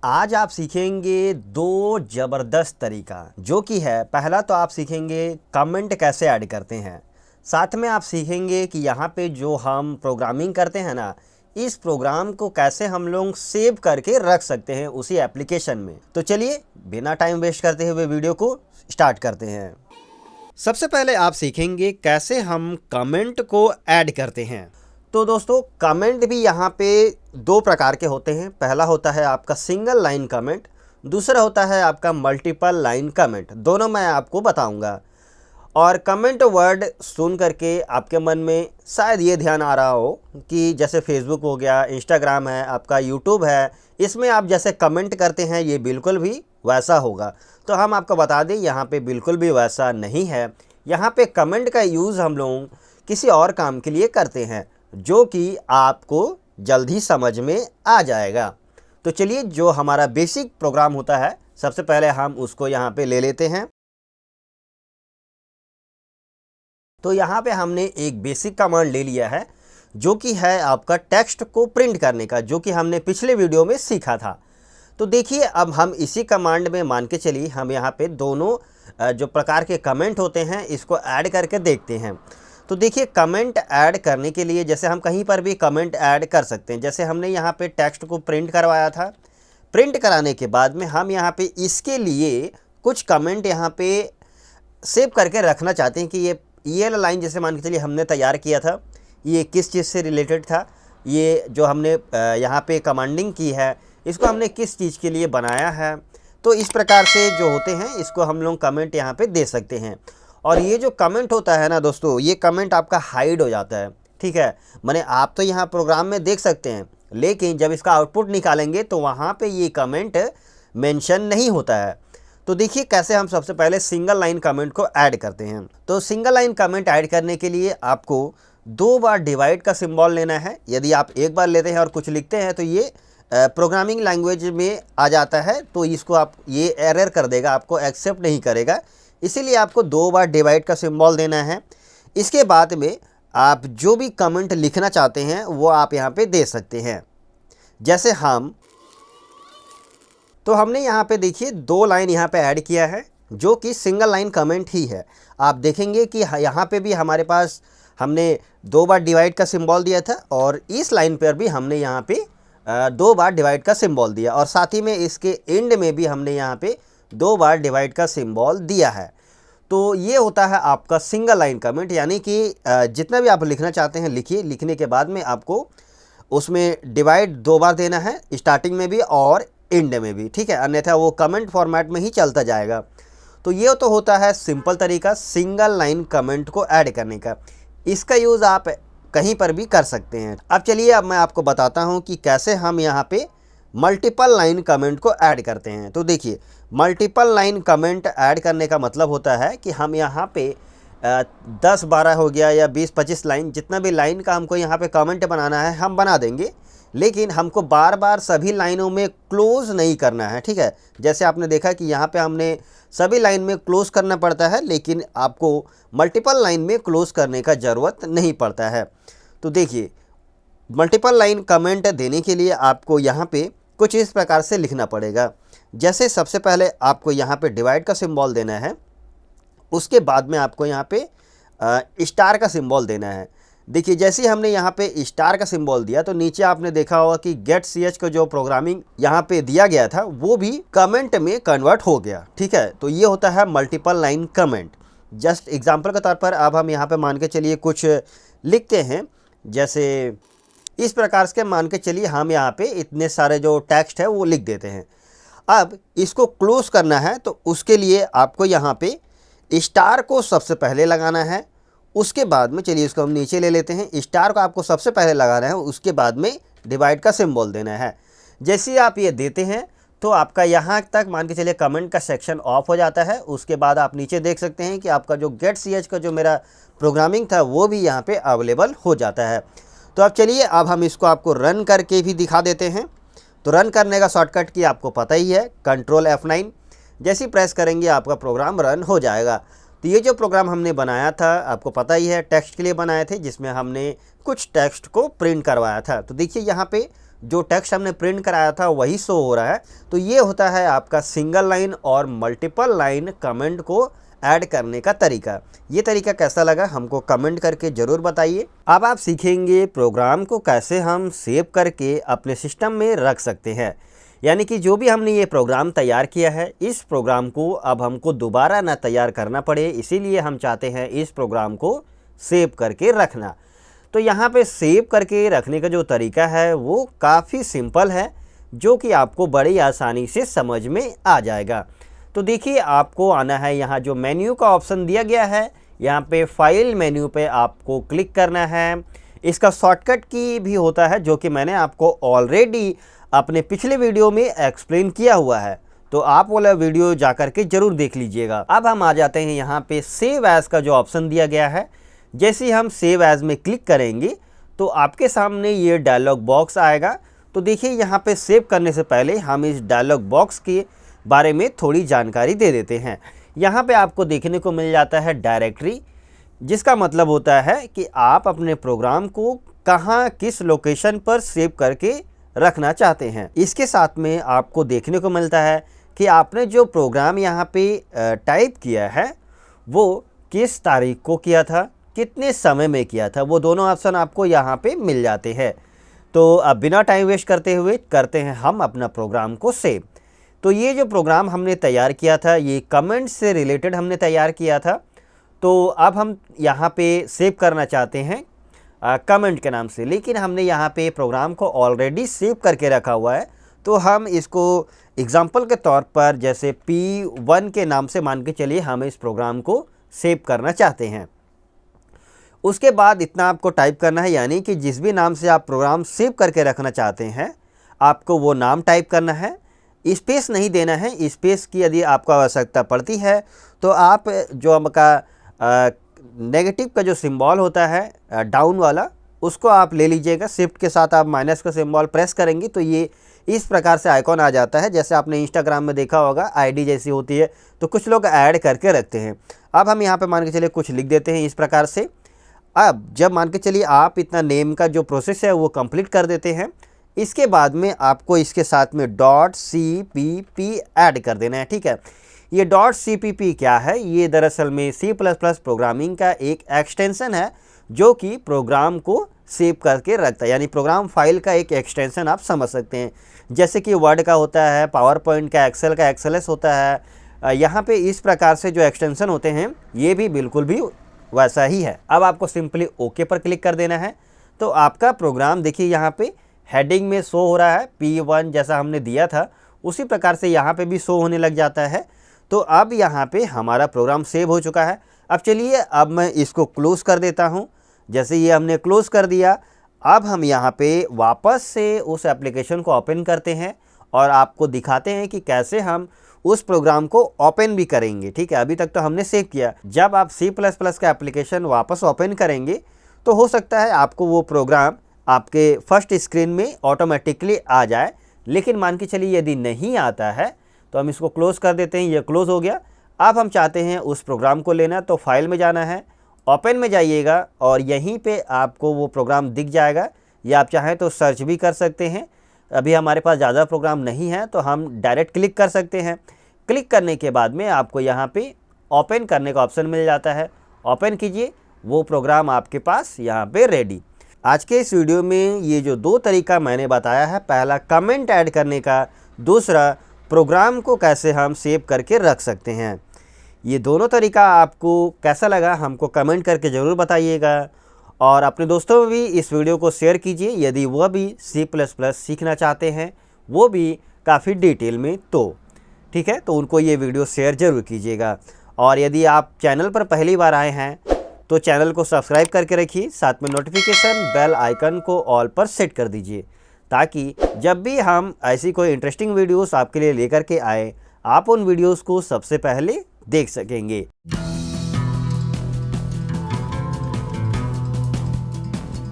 आज आप सीखेंगे दो ज़बरदस्त तरीका, जो कि है पहला तो आप सीखेंगे कमेंट कैसे ऐड करते हैं। साथ में आप सीखेंगे कि यहाँ पे जो हम प्रोग्रामिंग करते हैं ना, इस प्रोग्राम को कैसे हम लोग सेव करके रख सकते हैं उसी एप्लीकेशन में। तो चलिए बिना टाइम वेस्ट करते हुए वीडियो को स्टार्ट करते हैं। सबसे पहले आप सीखेंगे कैसे हम कमेंट को ऐड करते हैं। तो दोस्तों कमेंट भी यहाँ पे दो प्रकार के होते हैं। पहला होता है आपका सिंगल लाइन कमेंट, दूसरा होता है आपका मल्टीपल लाइन कमेंट। दोनों मैं आपको बताऊंगा। और कमेंट वर्ड सुन करके आपके मन में शायद ये ध्यान आ रहा हो कि जैसे फेसबुक हो गया, इंस्टाग्राम है, आपका यूट्यूब है, इसमें आप जैसे कमेंट करते हैं ये बिल्कुल भी वैसा होगा। तो हम आपको बता दें यहाँ पे बिल्कुल भी वैसा नहीं है। यहाँ पे कमेंट का यूज़ हम लोग किसी और काम के लिए करते हैं, जो कि आपको जल्द ही समझ में आ जाएगा। तो चलिए जो हमारा बेसिक प्रोग्राम होता है सबसे पहले हम उसको यहाँ पे ले लेते हैं। तो यहाँ पे हमने एक बेसिक कमांड ले लिया है, जो कि है आपका टेक्स्ट को प्रिंट करने का, जो कि हमने पिछले वीडियो में सीखा था। तो देखिए अब हम इसी कमांड में मान के चलिए हम यहाँ पे दोनों जो प्रकार के कमेंट होते हैं इसको ऐड करके देखते हैं। तो देखिए कमेंट ऐड करने के लिए जैसे हम कहीं पर भी कमेंट ऐड कर सकते हैं। जैसे हमने यहाँ पे टेक्स्ट को प्रिंट करवाया था, प्रिंट कराने के बाद में हम यहाँ पे इसके लिए कुछ कमेंट यहाँ पे सेव करके रखना चाहते हैं कि ये लाइन जैसे मान के चलिए हमने तैयार किया था, ये किस चीज़ से रिलेटेड था, ये जो हमने यहाँ पे कमांडिंग की है इसको हमने किस चीज़ के लिए बनाया है। तो इस प्रकार से जो होते हैं इसको हम लोग कमेंट यहाँ पे दे सकते हैं। और ये जो कमेंट होता है ना दोस्तों, ये कमेंट आपका हाइड हो जाता है, ठीक है। माने आप तो यहाँ प्रोग्राम में देख सकते हैं, लेकिन जब इसका आउटपुट निकालेंगे तो वहाँ पे ये कमेंट मेंशन नहीं होता है। तो देखिए कैसे हम सबसे पहले सिंगल लाइन कमेंट को ऐड करते हैं। तो सिंगल लाइन कमेंट ऐड करने के लिए आपको दो बार डिवाइड का सिंबल लेना है। यदि आप एक बार लेते हैं और कुछ लिखते हैं तो ये प्रोग्रामिंग लैंग्वेज में आ जाता है, तो इसको आप ये एरर कर देगा, आपको एक्सेप्ट नहीं करेगा। इसीलिए आपको दो बार डिवाइड का सिंबल देना है। इसके बाद में आप जो भी कमेंट लिखना चाहते हैं वो आप यहाँ पे दे सकते हैं। जैसे हमने यहाँ पे देखिए दो लाइन यहाँ पे ऐड किया है, जो कि सिंगल लाइन कमेंट ही है। आप देखेंगे कि यहाँ पे भी हमारे पास हमने दो बार डिवाइड का सिंबल दिया था, और इस लाइन पर भी हमने यहाँ पे दो बार डिवाइड का सिंबल दिया, और साथ ही में इसके एंड में भी हमने यहाँ पे दो बार डिवाइड का सिंबल दिया है। तो ये होता है आपका सिंगल लाइन कमेंट, यानी कि जितना भी आप लिखना चाहते हैं लिखिए। लिखने के बाद में आपको उसमें डिवाइड दो बार देना है, स्टार्टिंग में भी और एंड में भी, ठीक है, अन्यथा वो कमेंट फॉर्मेट में ही चलता जाएगा। तो ये तो होता है सिंपल तरीका सिंगल लाइन कमेंट को ऐड करने का। इसका यूज़ आप कहीं पर भी कर सकते हैं। अब चलिए अब मैं आपको बताता हूँ कि कैसे हम यहाँ पे मल्टीपल लाइन कमेंट को ऐड करते हैं। तो देखिए मल्टीपल लाइन कमेंट ऐड करने का मतलब होता है कि हम यहाँ पे 10-12 हो गया या 20-25 लाइन, जितना भी लाइन का हमको यहाँ पे कमेंट बनाना है हम बना देंगे, लेकिन हमको बार बार सभी लाइनों में क्लोज़ नहीं करना है, ठीक है। जैसे आपने देखा कि यहाँ पे हमने सभी लाइन में क्लोज़ करना पड़ता है, लेकिन आपको मल्टीपल लाइन में क्लोज़ करने का ज़रूरत नहीं पड़ता है। तो देखिए मल्टीपल लाइन कमेंट देने के लिए आपको यहाँ पे कुछ इस प्रकार से लिखना पड़ेगा। जैसे सबसे पहले आपको यहाँ पे डिवाइड का सिंबल देना है, उसके बाद में आपको यहाँ पे स्टार का सिंबल देना है। देखिए जैसे ही हमने यहाँ पे स्टार का सिंबल दिया तो नीचे आपने देखा होगा कि गेट ch का जो प्रोग्रामिंग यहाँ पे दिया गया था वो भी कमेंट में कन्वर्ट हो गया, ठीक है। तो ये होता है multiple line comment. Just example के तौर पर अब हम यहाँ पे मान के चलिए कुछ लिखते हैं। जैसे इस प्रकार से मान के चलिए हम यहाँ पे इतने सारे जो टेक्स्ट है वो लिख देते हैं। अब इसको क्लोज करना है तो उसके लिए आपको यहाँ पे स्टार को सबसे पहले लगाना है। उसके बाद में चलिए इसको हम नीचे ले लेते हैं। स्टार को आपको सबसे पहले लगाना है, उसके बाद में डिवाइड का सिंबल देना है। जैसे ही आप ये देते हैं तो आपका यहाँ तक मान के चलिए कमेंट का सेक्शन ऑफ हो जाता है। उसके बाद आप नीचे देख सकते हैं कि आपका जो गेट ch का जो मेरा प्रोग्रामिंग था वो भी यहाँ पे अवेलेबल हो जाता है। तो अब चलिए अब हम इसको आपको रन करके भी दिखा देते हैं। तो रन करने का शॉर्टकट की आपको पता ही है, कंट्रोल F9 जैसे ही प्रेस करेंगे आपका प्रोग्राम रन हो जाएगा। तो ये जो प्रोग्राम हमने बनाया था आपको पता ही है, टेक्स्ट के लिए बनाए थे, जिसमें हमने कुछ टेक्स्ट को प्रिंट करवाया था। तो देखिए यहाँ पे जो टेक्स्ट हमने प्रिंट कराया था वही शो हो रहा है। तो ये होता है आपका सिंगल लाइन और मल्टीपल लाइन कमेंट को ऐड करने का तरीका। ये तरीका कैसा लगा हमको कमेंट करके ज़रूर बताइए। अब आप सीखेंगे प्रोग्राम को कैसे हम सेव करके अपने सिस्टम में रख सकते हैं। यानी कि जो भी हमने ये प्रोग्राम तैयार किया है, इस प्रोग्राम को अब हमको दोबारा ना तैयार करना पड़े, इसीलिए हम चाहते हैं इस प्रोग्राम को सेव करके रखना। तो यहाँ पे सेव करके रखने का जो तरीका है वो काफ़ी सिंपल है, जो कि आपको बड़ी आसानी से समझ में आ जाएगा। तो देखिए, आपको आना है यहाँ जो मेन्यू का ऑप्शन दिया गया है, यहाँ पे फाइल मेन्यू पे आपको क्लिक करना है। इसका शॉर्टकट की भी होता है, जो कि मैंने आपको ऑलरेडी अपने पिछले वीडियो में एक्सप्लेन किया हुआ है, तो आप वाला वीडियो जा कर के ज़रूर देख लीजिएगा। अब हम आ जाते हैं यहाँ पे सेव एज का जो ऑप्शन दिया गया है। जैसे ही हम सेव एज में क्लिक करेंगे तो आपके सामने ये डायलॉग बॉक्स आएगा। तो देखिए, यहाँ पे सेव करने से पहले हम इस डायलॉग बॉक्स के बारे में थोड़ी जानकारी दे देते हैं। यहाँ पे आपको देखने को मिल जाता है डायरेक्टरी, जिसका मतलब होता है कि आप अपने प्रोग्राम को कहाँ किस लोकेशन पर सेव करके रखना चाहते हैं। इसके साथ में आपको देखने को मिलता है कि आपने जो प्रोग्राम यहाँ पे टाइप किया है वो किस तारीख को किया था, कितने समय में किया था, वो दोनों ऑप्शन आपको यहाँ पे मिल जाते हैं। तो अब बिना टाइम वेस्ट करते हुए करते हैं हम अपना प्रोग्राम को सेव। तो ये जो प्रोग्राम हमने तैयार किया था, ये कमेंट से रिलेटेड हमने तैयार किया था। तो अब हम यहाँ पे सेव करना चाहते हैं कमेंट के नाम से, लेकिन हमने यहाँ पे प्रोग्राम को ऑलरेडी सेव करके रखा हुआ है। तो हम इसको एग्जांपल के तौर पर जैसे P1 के नाम से मान के चलिए हम इस प्रोग्राम को सेव करना चाहते हैं। उसके बाद इतना आपको टाइप करना है, यानी कि जिस भी नाम से आप प्रोग्राम सेव करके रखना चाहते हैं आपको वो नाम टाइप करना है। स्पेस नहीं देना है। स्पेस की यदि आपको आवश्यकता पड़ती है तो आप जो आपका नेगेटिव का जो सिंबल होता है डाउन वाला, उसको आप ले लीजिएगा। शिफ्ट के साथ आप माइनस का सिंबल प्रेस करेंगे तो ये इस प्रकार से आइकॉन आ जाता है। जैसे आपने इंस्टाग्राम में देखा होगा, आईडी जैसी होती है, तो कुछ लोग ऐड करके रखते हैं। अब हम यहाँ पे मान के चलिए कुछ लिख देते हैं इस प्रकार से। अब जब मान के चलिए आप इतना नेम का जो प्रोसेस है वो कंप्लीट कर देते हैं, इसके बाद में आपको इसके साथ में .cpp ऐड कर देना है। ठीक है, ये .cpp क्या है? ये दरअसल में C++ प्रोग्रामिंग का एक एक्सटेंशन है जो कि प्रोग्राम को सेव करके रखता है, यानी प्रोग्राम फाइल का एक एक्सटेंशन आप समझ सकते हैं। जैसे कि वर्ड का होता है, पावर पॉइंट का, एक्सेल का XLS होता है। यहाँ पे इस प्रकार से जो एक्सटेंशन होते हैं ये भी बिल्कुल भी वैसा ही है। अब आपको सिंपली ओके पर क्लिक कर देना है। तो आपका प्रोग्राम देखिए यहाँ पे हेडिंग में शो हो रहा है, P1 जैसा हमने दिया था उसी प्रकार से यहाँ पे भी शो होने लग जाता है। तो अब यहाँ पे हमारा प्रोग्राम सेव हो चुका है। अब चलिए, अब मैं इसको क्लोज़ कर देता हूँ। जैसे ये हमने क्लोज़ कर दिया, अब हम यहाँ पे वापस से उस एप्लीकेशन को ओपन करते हैं और आपको दिखाते हैं कि कैसे हम उस प्रोग्राम को ओपन भी करेंगे। ठीक है, अभी तक तो हमने सेव किया। जब आप C++ का एप्लीकेशन वापस ओपन करेंगे तो हो सकता है आपको वो प्रोग्राम आपके फर्स्ट स्क्रीन में ऑटोमेटिकली आ जाए, लेकिन मान के चलिए यदि नहीं आता है तो हम इसको क्लोज़ कर देते हैं। ये क्लोज़ हो गया। अब हम चाहते हैं उस प्रोग्राम को लेना, तो फाइल में जाना है, ओपन में जाइएगा और यहीं पे आपको वो प्रोग्राम दिख जाएगा। या आप चाहें तो सर्च भी कर सकते हैं। अभी हमारे पास ज़्यादा प्रोग्राम नहीं है तो हम डायरेक्ट क्लिक कर सकते हैं। क्लिक करने के बाद में आपको यहाँ पे ओपन करने का ऑप्शन मिल जाता है। ओपन कीजिए, वो प्रोग्राम आपके पास यहाँ पे रेडी। आज के इस वीडियो में ये जो दो तरीका मैंने बताया है, पहला कमेंट ऐड करने का, दूसरा प्रोग्राम को कैसे हम सेव करके रख सकते हैं, ये दोनों तरीका आपको कैसा लगा हमको कमेंट करके ज़रूर बताइएगा। और अपने दोस्तों में भी इस वीडियो को शेयर कीजिए यदि वह भी C++ सीखना चाहते हैं, वो भी काफ़ी डिटेल में। तो ठीक है, तो उनको ये वीडियो शेयर ज़रूर कीजिएगा। और यदि आप चैनल पर पहली बार आए हैं तो चैनल को सब्सक्राइब करके रखिए, साथ में नोटिफिकेशन बेल आइकन को ऑल पर सेट कर दीजिए, ताकि जब भी हम ऐसी कोई इंटरेस्टिंग वीडियोस आपके लिए लेकर के आए, आप उन वीडियोस को सबसे पहले देख सकेंगे।